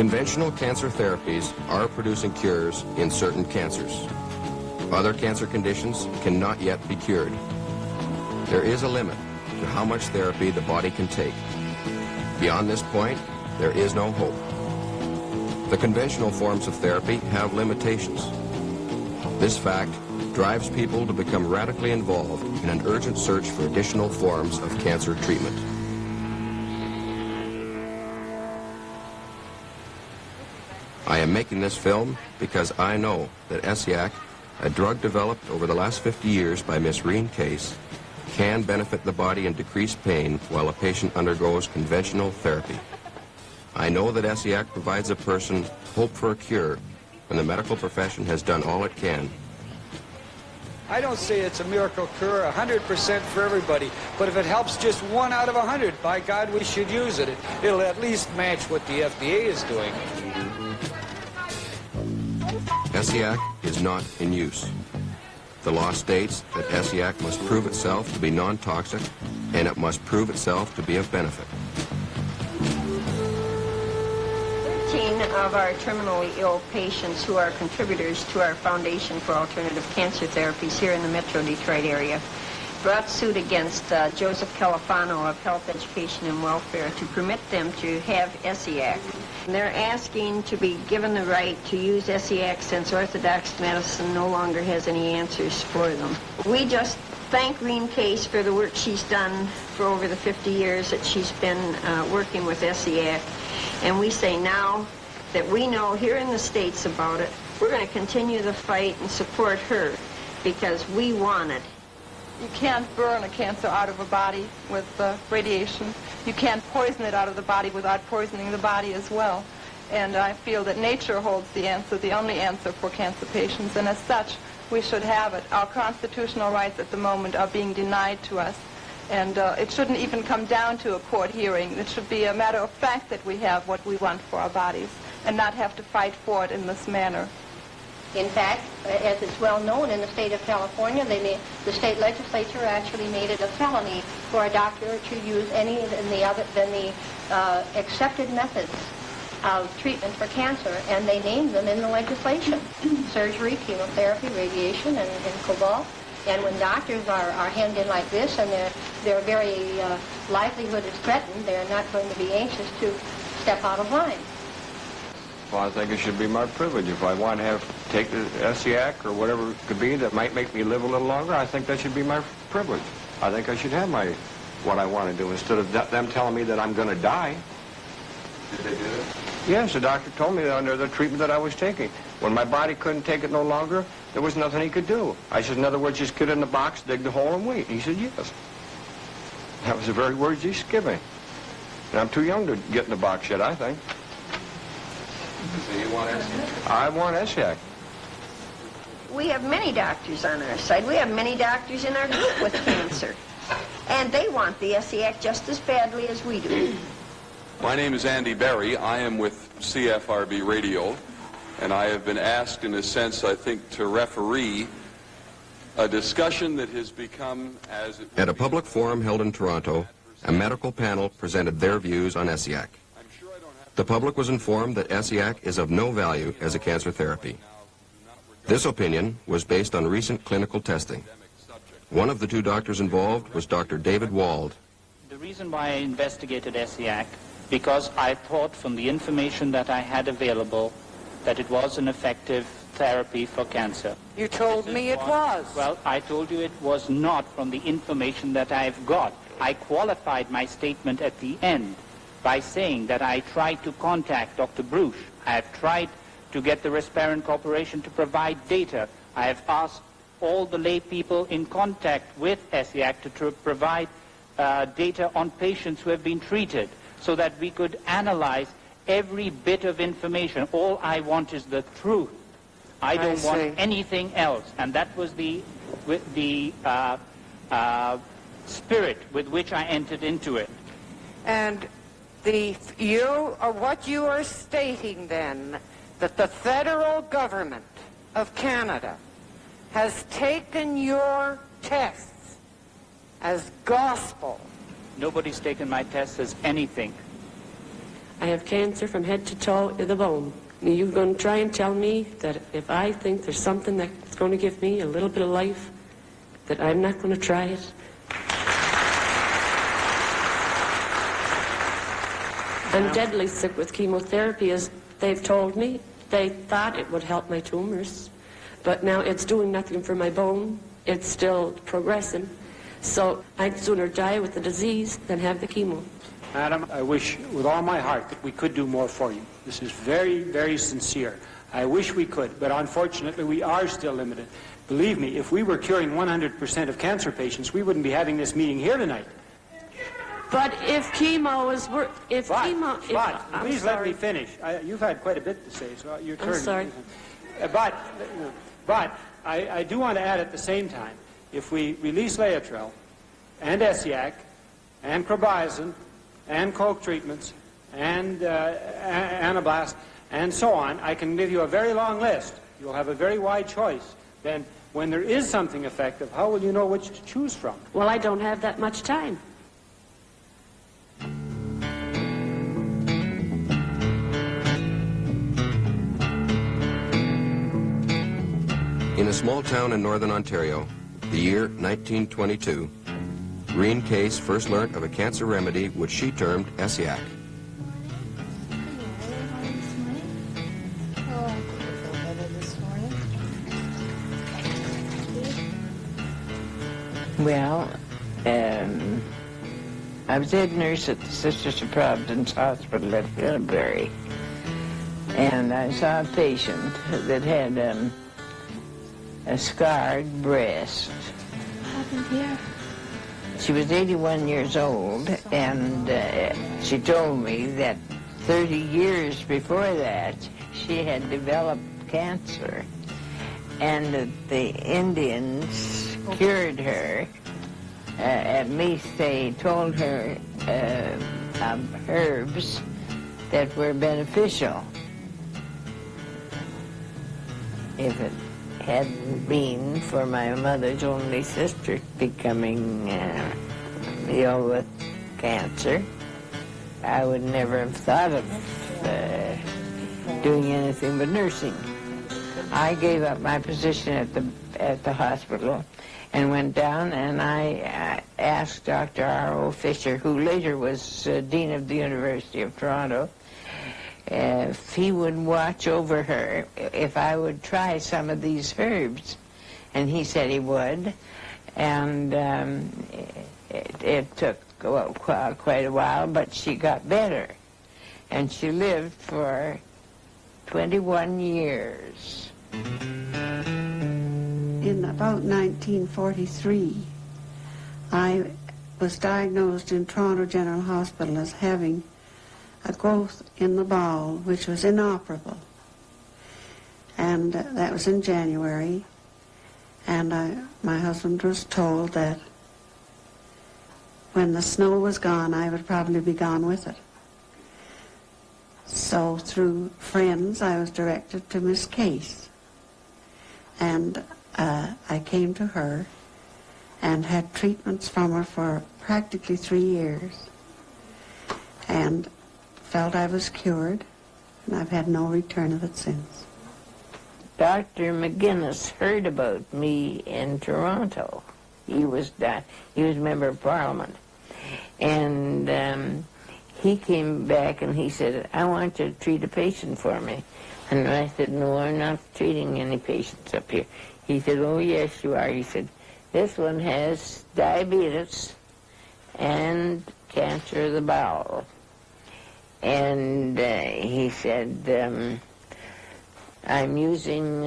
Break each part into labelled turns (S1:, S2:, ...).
S1: Conventional cancer therapies are producing cures in certain cancers. Other cancer conditions cannot yet be cured. There is a limit to how much therapy the body can take. Beyond this point, there is no hope. The conventional forms of therapy have limitations. This fact drives people to become radically involved in an urgent search for additional forms of cancer treatment. I am making this film because I know that Essiac, a drug developed over the last 50 years by Miss Rene Caisse, can benefit the body and decrease pain while a patient undergoes conventional therapy. I know that Essiac provides a person hope for a cure when the medical profession has done all it can.
S2: I don't say it's a miracle cure, 100% for everybody, but if it helps just 1 out of 100, by God, we should use it. It'll at least match what the FDA is doing.
S1: Essiac is not in use. The law states that Essiac must prove itself to be non-toxic, and it must prove itself to be of benefit.
S3: 13 of our terminally ill patients who are contributors to our Foundation for Alternative Cancer Therapies here in the Metro Detroit area brought suit against Joseph Califano of Health Education and Welfare to permit them to have Essiac. They're asking to be given the right to use Essiac since orthodox medicine no longer has any answers for them. We just thank Rene Caisse for the work she's done for over the 50 years that she's been working with Essiac. And we say now that we know here in the States about it, we're going to continue the fight and support her because we want it.
S4: You can't burn a cancer out of a body with radiation. You can't poison it out of the body without poisoning the body as well. And I feel that nature holds the answer, the only answer for cancer patients, and as such, we should have it. Our constitutional rights at the moment are being denied to us, and it shouldn't even come down to a court hearing. It should be a matter of fact that we have what we want for our bodies and not have to fight for it in this manner.
S5: In fact, as it's well known in the state of California, the state legislature actually made it a felony for a doctor to use any than the accepted methods of treatment for cancer, and they named them in the legislation. Surgery, chemotherapy, radiation, and cobalt. And when doctors are hemmed in like this and their very livelihood is threatened, they're not going to be anxious to step out of line.
S6: Well, I think it should be my privilege. If I want to take the Essiac or whatever it could be that might make me live a little longer, I think that should be my privilege. I think I should have what I want to do instead of them telling me that I'm going to die.
S7: Did they do it?
S6: Yes, the doctor told me that under the treatment that I was taking. When my body couldn't take it no longer, there was nothing he could do. I said, in other words, just get in the box, dig the hole, and wait. He said, yes. That was the very words he gave me. And I'm too young to get in the box yet, I think.
S7: So you want Essiac?
S6: I want Essiac.
S3: We have many doctors on our side. We have many doctors in our group with cancer. And they want the Essiac just as badly as we do.
S8: My name is Andy Berry. I am with CFRB Radio, and I have been asked, in a sense, I think, to referee a discussion that has become, as it
S1: At a public forum held in Toronto, a medical panel presented their views on Essiac. The public was informed that Essiac is of no value as a cancer therapy. This opinion was based on recent clinical testing. One of the two doctors involved was Dr. David Wald.
S9: The reason why I investigated Essiac, because I thought from the information that I had available that it was an effective therapy for cancer.
S4: You told me it was.
S9: Well, I told you it was not from the information that I've got. I qualified my statement at the end by saying that I tried to contact Dr. Bruce. I have tried to get the Respirant Corporation to provide data. I have asked all the lay people in contact with Essiac to provide data on patients who have been treated so that we could analyze every bit of information. All I want is the truth. I don't want anything else. And that was the spirit with which I entered into it.
S4: And what you are stating then, that the federal government of Canada has taken your tests as gospel.
S9: Nobody's taken my tests as anything.
S10: I have cancer from head to toe in the bone. You're going to try and tell me that if I think there's something that's going to give me a little bit of life, that I'm not going to try it? I'm deadly sick with chemotherapy, as they've told me. They thought it would help my tumors, but now it's doing nothing for my bone. It's still progressing. So I'd sooner die with the disease than have the chemo.
S11: Madam, I wish with all my heart that we could do more for you. This is very, very sincere. I wish we could, but unfortunately we are still limited. Believe me, if we were curing 100% of cancer patients, we wouldn't be having this meeting here tonight.
S10: But if chemo is
S11: Please let me finish. You've had quite a bit to say, so your turn.
S10: I'm sorry.
S11: But I do want to add at the same time, if we release Laetrile and Essiac and Crobizin and coke treatments and Anablast and so on, I can give you a very long list. You'll have a very wide choice. Then when there is something effective, how will you know which to choose from?
S10: Well, I don't have that much time.
S1: In a small town in northern Ontario, the year 1922, Rene Caisse first learnt of a cancer remedy which she termed Essiac.
S12: Well, I was head nurse at the Sisters of Providence Hospital at Hillsbury, and I saw a patient that had a scarred breast.
S13: What happened here?
S12: She was 81 years old, and she told me that 30 years before that, she had developed cancer, and that the Indians cured her. At least they told her of herbs that were beneficial. If it hadn't been for my mother's only sister becoming ill with cancer, I would never have thought of doing anything but nursing. I gave up my position at the hospital and went down, and I asked Dr. R.O. Fisher, who later was Dean of the University of Toronto, if he would watch over her, if I would try some of these herbs. And he said he would, and it took quite a while, but she got better. And she lived for 21 years.
S13: In about 1943, I was diagnosed in Toronto General Hospital as having a growth in the bowel which was inoperable. And that was in January, and my husband was told that when the snow was gone, I would probably be gone with it. So through friends, I was directed to Miss Caisse, and I came to her and had treatments from her for practically 3 years, and felt I was cured, and I've had no return of it since.
S12: Dr. McGuinness heard about me in Toronto. He was member of Parliament, and he came back and he said, "I want you to treat a patient for me." And I said, "No, I'm not treating any patients up here." He said, "Oh, yes, you are." He said, "This one has diabetes and cancer of the bowel." And he said, "I'm using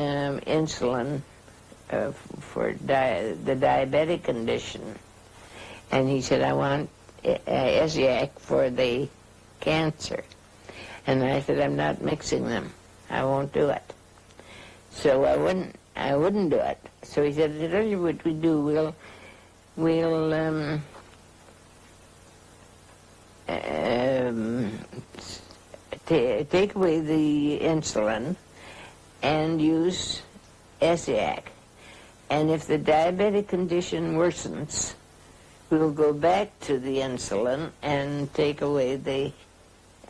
S12: insulin for the diabetic condition." And he said, "I want Essiac for the cancer." And I said, "I'm not mixing them. I won't do it." So I wouldn't do it. So he said, "I'll tell you what we do. We'll take away the insulin and use Essiac. And if the diabetic condition worsens, we'll go back to the insulin and take away the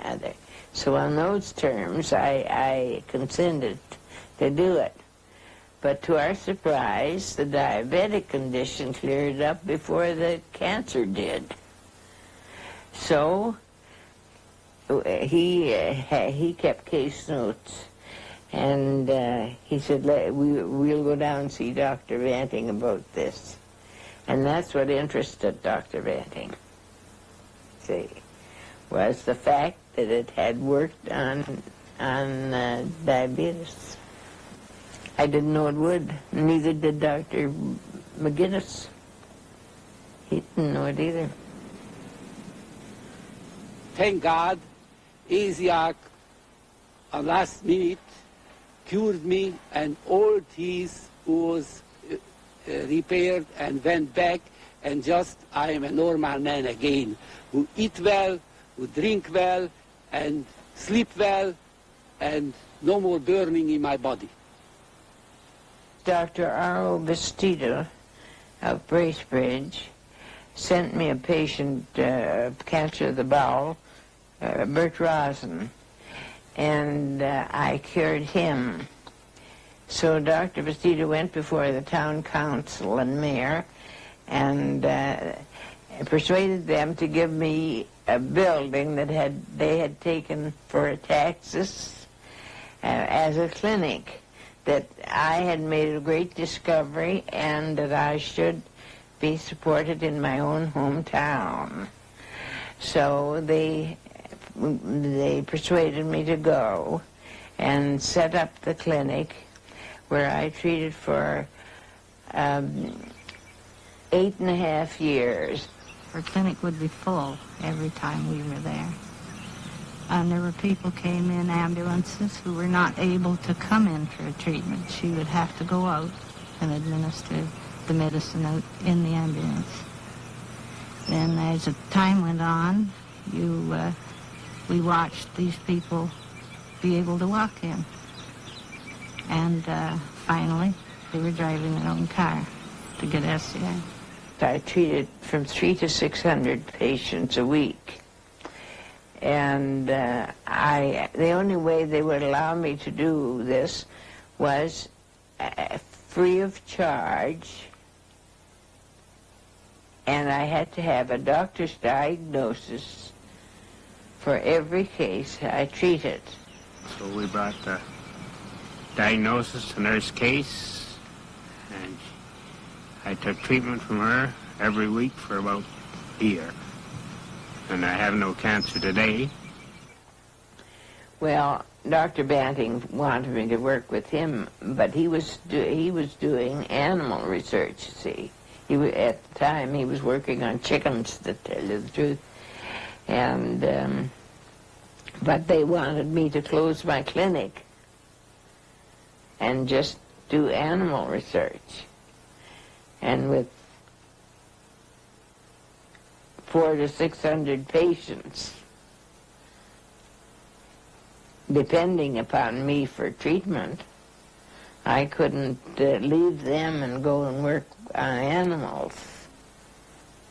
S12: other." So on those terms, I consented to do it. But to our surprise, the diabetic condition cleared up before the cancer did. So he kept case notes, and he said, we'll go down and see Dr. Banting about this. And that's what interested Dr. Banting, see, was the fact that it had worked on diabetes. I didn't know it would. Neither did Dr. McGinnis. He didn't know it either.
S14: Thank God, Essiac, last minute, cured me, and all teeth was repaired and went back, and just I am a normal man again, who eat well, who drink well, and sleep well, and no more burning in my body.
S12: Dr. R.O. Bastida of Bracebridge sent me a patient, cancer of the bowel, Bert Rosen, and I cured him. So Dr. Bastida went before the town council and mayor and persuaded them to give me a building that they had taken for taxes as a clinic, that I had made a great discovery and that I should be supported in my own hometown. So they persuaded me to go and set up the clinic, where I treated for 8.5 years.
S15: Our clinic would be full every time we were there. And there were people came in ambulances who were not able to come in for a treatment. She would have to go out and administer the medicine out in the ambulance. Then as the time went on, we watched these people be able to walk in. And finally, they were driving their own car to get Essiac.
S12: I treated from 300 to 600 patients a week. And the only way they would allow me to do this was free of charge, and I had to have a doctor's diagnosis for every case I treated.
S16: So we brought the diagnosis to Nurse Case, and I took treatment from her every week for about a year. And I have no cancer today.
S12: Well, Dr. Banting wanted me to work with him, but he was doing animal research, you see. At the time, he was working on chickens, to tell you the truth. And, but they wanted me to close my clinic and just do animal research. And with 400 to 600 patients depending upon me for treatment, I couldn't leave them and go and work on animals.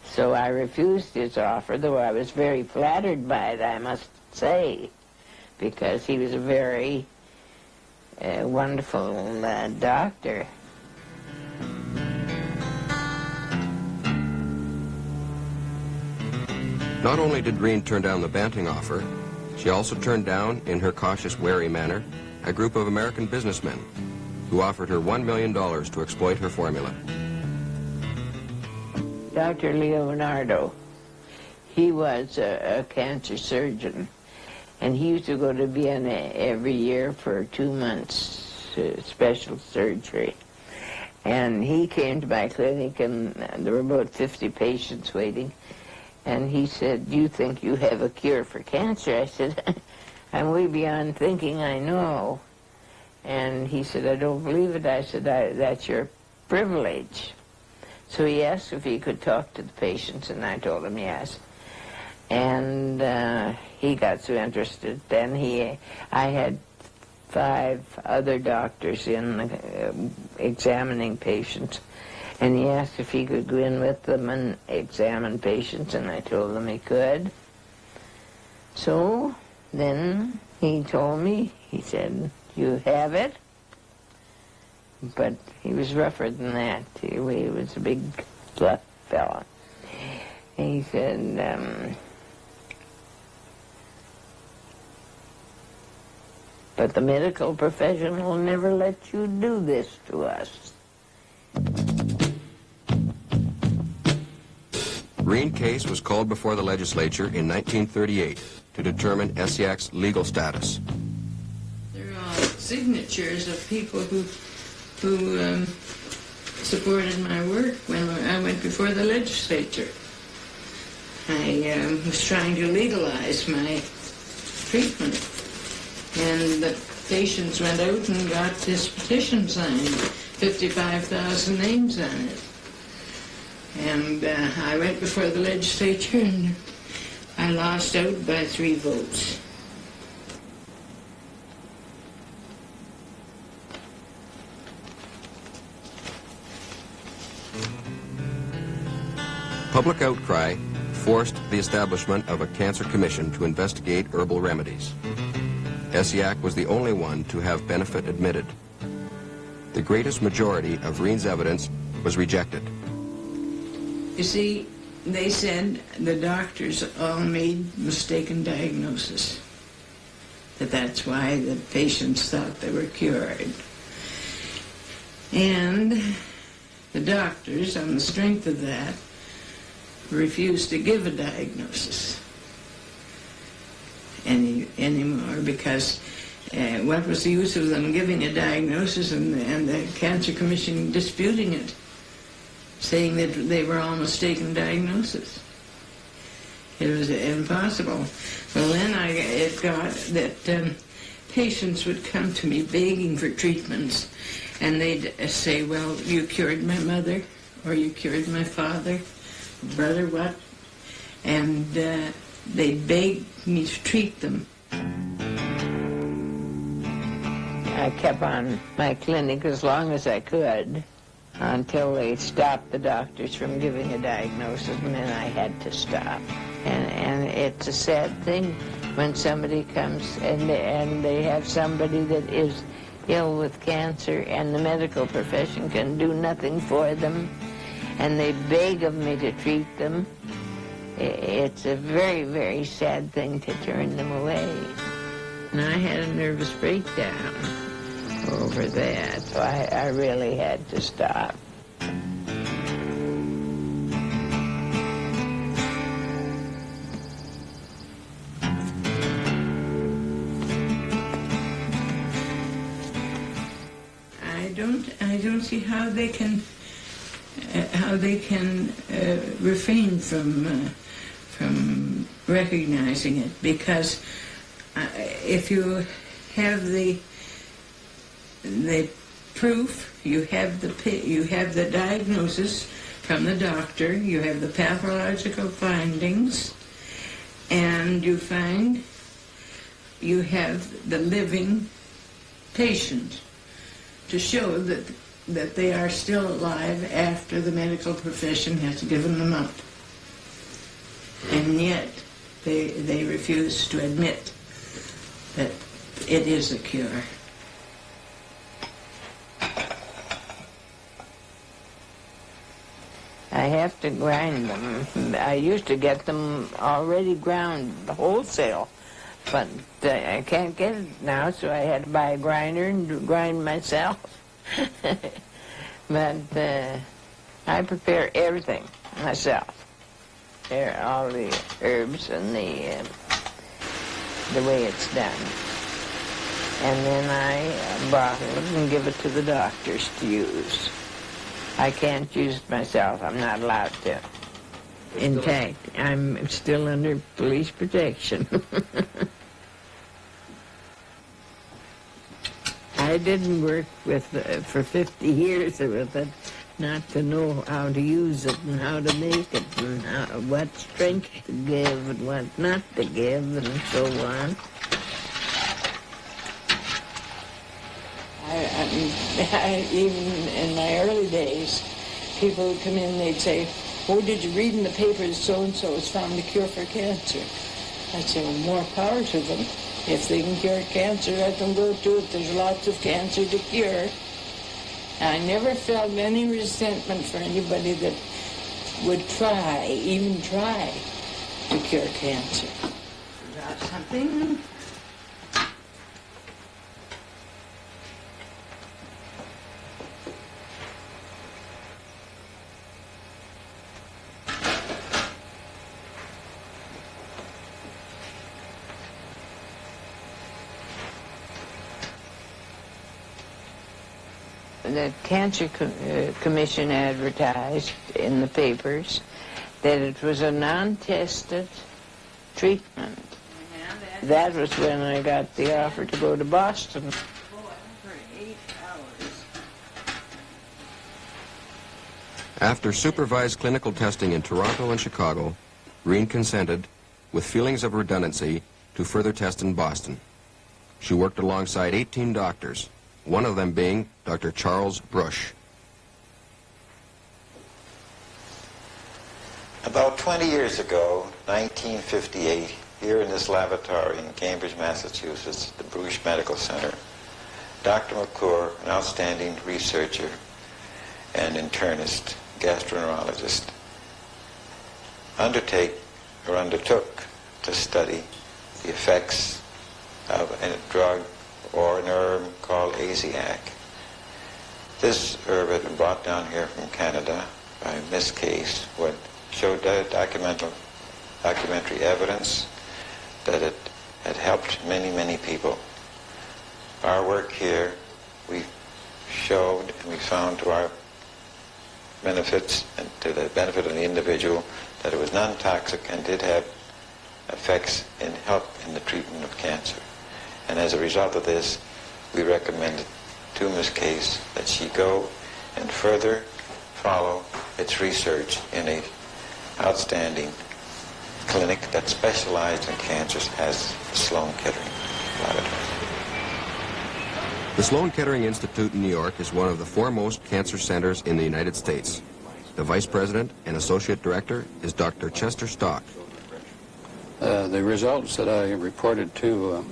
S12: So I refused his offer, though I was very flattered by it, I must say, because he was a very wonderful doctor.
S1: Not only did Green turn down the Banting offer, she also turned down, in her cautious, wary manner, a group of American businessmen who offered her $1 million to exploit her formula.
S12: Dr. Leonardo, he was a cancer surgeon, and he used to go to Vienna every year for 2 months, special surgery. And he came to my clinic, and there were about 50 patients waiting. And he said, "Do you think you have a cure for cancer?" I said, "I'm way beyond thinking I know." And he said, "I don't believe it." I said, "That's your privilege." So he asked if he could talk to the patients, and I told him yes. And he got so interested. Then I had 5 other doctors in examining patients. And he asked if he could go in with them and examine patients, and I told him he could. So then he told me, he said, you have it. But he was rougher than that. He was a big, fluff fella. He said, but the medical profession will never let you do this to us.
S1: Rene Caisse was called before the legislature in 1938 to determine Essiac's legal status.
S17: There are signatures of people who supported my work when I went before the legislature. I was trying to legalize my treatment, and the patients went out and got this petition signed, 55,000 names on it. And I went before the legislature and I lost out by 3 votes.
S1: Public outcry forced the establishment of a cancer commission to investigate herbal remedies. Essiac was the only one to have benefit admitted. The greatest majority of Rene's evidence was rejected.
S17: You see, they said the doctors all made mistaken diagnosis. That's why the patients thought they were cured. And the doctors, on the strength of that, refused to give a diagnosis anymore, because what was the use of them giving a diagnosis and the Cancer Commission disputing it, saying that they were all mistaken diagnosis? It was impossible. Well, then it got that patients would come to me begging for treatments, and they'd say, well, you cured my mother, or you cured my father, brother, what? And they begged me to treat them.
S12: I kept on my clinic as long as I could until they stopped the doctors from giving a diagnosis, and then I had to stop. And it's a sad thing when somebody comes and they have somebody that is ill with cancer and the medical profession can do nothing for them, and they beg of me to treat them. It's a very, very sad thing to turn them away. And I had a nervous breakdown over that, so I really had to stop.
S17: I don't see how they can refrain from recognizing it, because if you have the proof, you have the diagnosis from the doctor, you have the pathological findings, and you find you have the living patient to show that they are still alive after the medical profession has given them up. And yet they refuse to admit that it is a cure.
S12: I have to grind them. I used to get them already ground wholesale, but I can't get it now, so I had to buy a grinder and grind myself. But I prepare everything myself. All the herbs and the way it's done. And then I bottle it and give it to the doctors to use. I can't use it myself. I'm not allowed to. In fact, I'm still under police protection. I didn't work with for 50 years with it, not to know how to use it and how to make it and what strength to give and what not to give and so on.
S17: Even in my early days, people would come in, they'd say, oh, did you read in the papers so-and-so has found a cure for cancer? I say, well, more power to them. If they can cure cancer, let them go do it. There's lots of cancer to cure. I never felt any resentment for anybody that would try, even try, to cure cancer. Drop something. The Cancer Commission advertised in the papers that it was a non-tested treatment. That was when I got the offer to go to Boston.
S1: After supervised clinical testing in Toronto and Chicago, Rene consented, with feelings of redundancy, to further test in Boston. She worked alongside 18 doctors, one of them being Dr. Charles Brush.
S18: About 20 years ago, 1958, here in this lavatory in Cambridge, Massachusetts, the Bruce Medical Center, Dr. McClure, an outstanding researcher and internist, gastroenterologist, undertook to study the effects of a drug or an herb called Essiac. This herb had been brought down here from Canada by Miss Caisse, what showed documentary evidence that it had helped many, many people. Our work here, we showed and we found to our benefits and to the benefit of the individual that it was non-toxic and did have effects in help in the treatment of cancer. And as a result of this, we recommended to Ms. Caisse that she go and further follow its research in an outstanding clinic that specialized in cancers as the Sloan Kettering Laboratory.
S1: The Sloan Kettering Institute in New York is one of the foremost cancer centers in the United States. The vice president and associate director is Dr. Chester Stock.
S19: The results that I reported to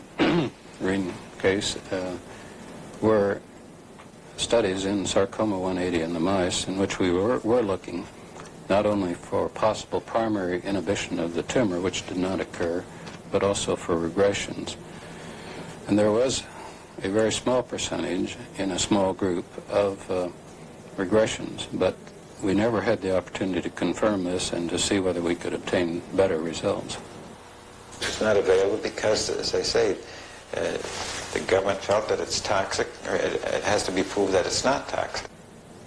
S19: Rene Caisse were studies in sarcoma 180 in the mice in which we were looking not only for possible primary inhibition of the tumor, which did not occur, but also for regressions. And there was a very small percentage in a small group of regressions, but we never had the opportunity to confirm this and to see whether we could obtain better results.
S18: It's not available because, as I say, the government felt that it's toxic, or it has to be proved that it's not toxic.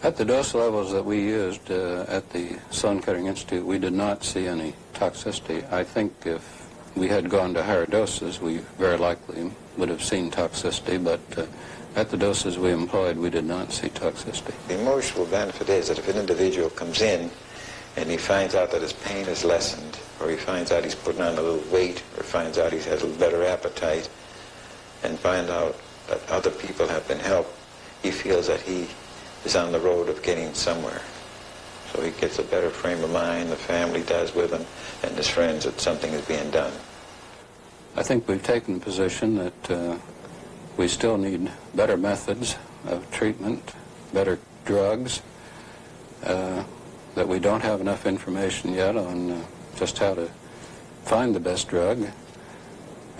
S19: At the dose levels that we used at the Sloan Kettering Institute, we did not see any toxicity. I think if we had gone to higher doses, we very likely would have seen toxicity, but at the doses we employed, we did not see toxicity.
S18: The emotional benefit is that if an individual comes in and he finds out that his pain is lessened, or he finds out he's putting on a little weight, or finds out he has a little better appetite, and find out that other people have been helped, he feels that he is on the road of getting somewhere. So he gets a better frame of mind, the family does with him, and his friends, that something is being done.
S19: I think we've taken the position that we still need better methods of treatment, better drugs, that we don't have enough information yet on just how to find the best drug.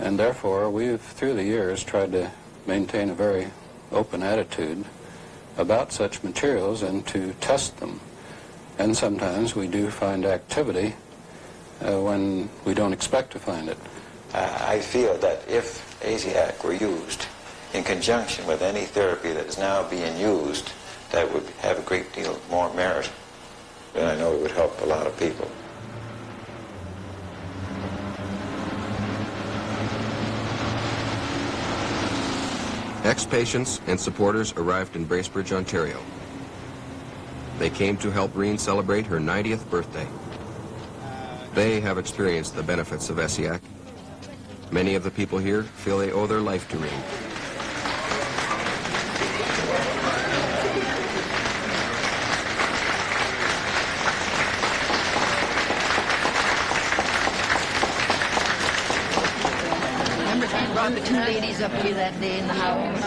S19: And therefore, we've, through the years, tried to maintain a very open attitude about such materials and to test them. And sometimes we do find activity when we don't expect to find it.
S18: I feel that if Essiac were used in conjunction with any therapy that is now being used, that would have a great deal more merit. And I know it would help a lot of people.
S1: Ex-patients and supporters arrived in Bracebridge, Ontario. They came to help Rene celebrate her 90th birthday. They have experienced the benefits of Essiac. Many of the people here feel they owe their life to Rene.
S3: brought the two ladies up here that day in the house.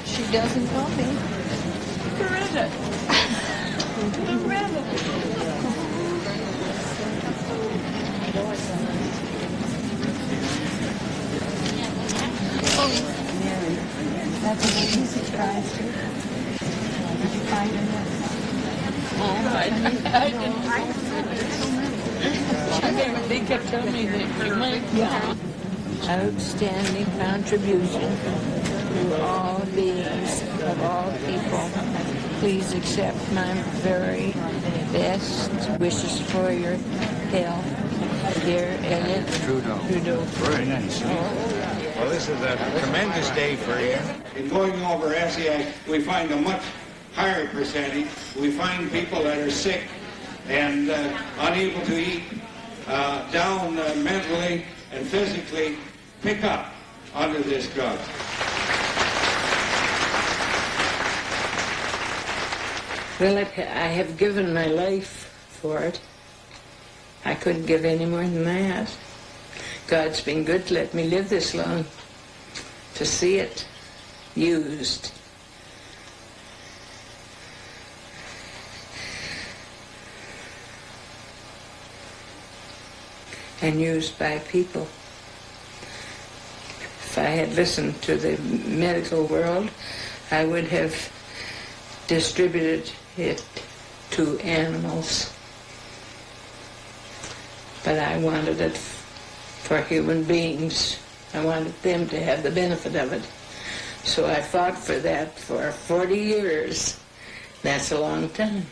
S15: She doesn't call me.
S3: Loretta. Loretta.
S15: That's a easy surprise. Did you find her yet?
S3: They kept telling me that you might come.
S12: Outstanding contribution to all beings of all people. Please accept my very best wishes for your health, dear Elliot
S6: Trudeau. Very nice. Well, this is a tremendous day for you.
S20: In going over Essiac, we find a much higher percentage. We find people that are sick and unable to eat, down mentally and physically, pick up under this drug.
S12: Well, I have given my life for it. I couldn't give any more than that. God's been good to let me live this long, to see it used. And used by people. If I had listened to the medical world, I would have distributed it to animals. But I wanted it for human beings. I wanted them to have the benefit of it. So I fought for that for 40 years. That's a long time.